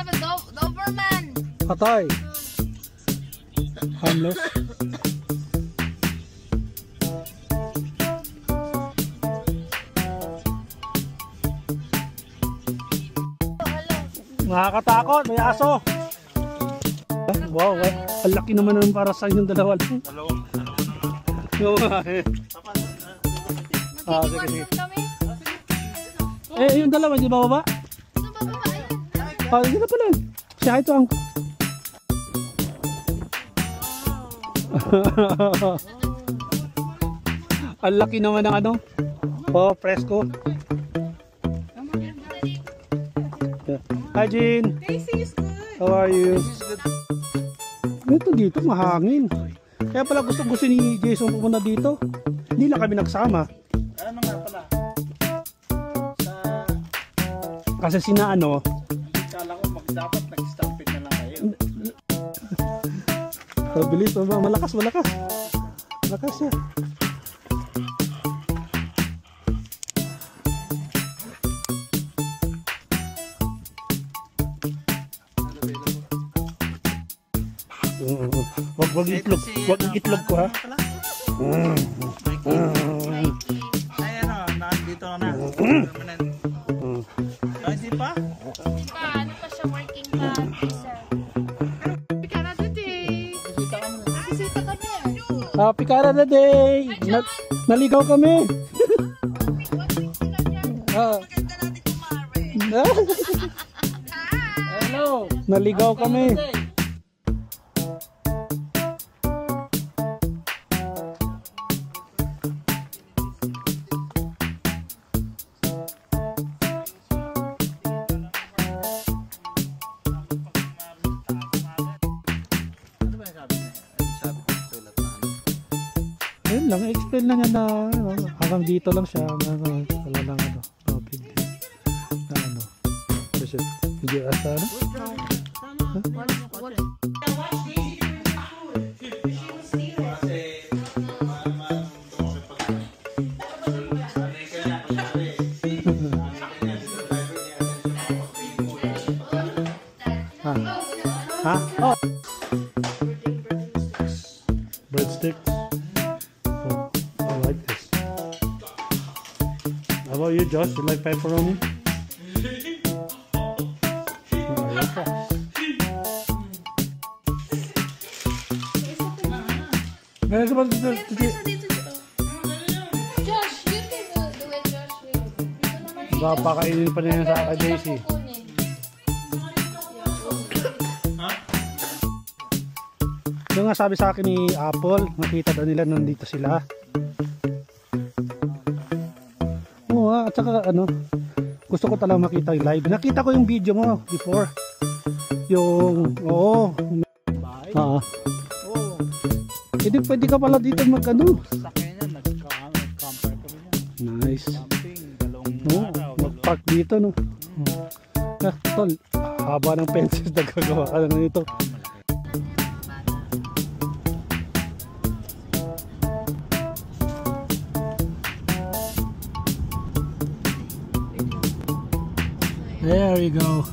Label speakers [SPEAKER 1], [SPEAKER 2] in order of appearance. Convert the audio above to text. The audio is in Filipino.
[SPEAKER 1] have a Doberman.
[SPEAKER 2] Patay. Harmless. Nakakatakot, may aso. Wow, ang laki naman ng para sa inyong dalawa. Sige, sige. Yung dalawa, di ba baba? Hindi na pala. Siya ito ang... Ang laki naman ng ano. Oh, presko. Hi, Jean.
[SPEAKER 3] Daisy is good.
[SPEAKER 2] How are you? Ito dito, mahangin. Kaya pala gusto ni Jason pumunta dito. Hindi lang kami nagsama.
[SPEAKER 4] Ano nga pala?
[SPEAKER 2] Kasi sina ano.
[SPEAKER 4] Kala ko dapat nag-stamping na lang kayo.
[SPEAKER 2] Bilis, malakas. Malakas siya. Wag itlog ko ha.
[SPEAKER 4] Ay ano, nandito na. Hindi pa?
[SPEAKER 1] Ano pa siya working pa, sir? Pikara today. Bisita kami.
[SPEAKER 2] Happy Canada Day! Naligaw kami!
[SPEAKER 4] Hello!
[SPEAKER 2] Naligaw kami! Ayun lang, explain lang yan na hanggang dito lang siya, wala lang ano, no big deal na ano, kasi hindi asa ano? Ha? Oh! Breadsticks. I like this. How about you, Josh? You like pepperoni?
[SPEAKER 1] Josh, you can do it, Josh.
[SPEAKER 2] Papakainin pa niya sa akin, Daisy. Yung nga sabi sa akin ni Apple, nakita daw nila nandito sila. Oo at saka ano, gusto ko talagang makita yung live. Nakita ko yung video mo before. Yung, oo. Hindi pwede ka pala dito mag ano.
[SPEAKER 4] Sa kanya, nag-camper kami niya.
[SPEAKER 2] Nice.
[SPEAKER 4] Camping, dalawang araw.
[SPEAKER 2] Mag-park dito no. Tol, haba ng fences nagkagawa ka na nito. There we go.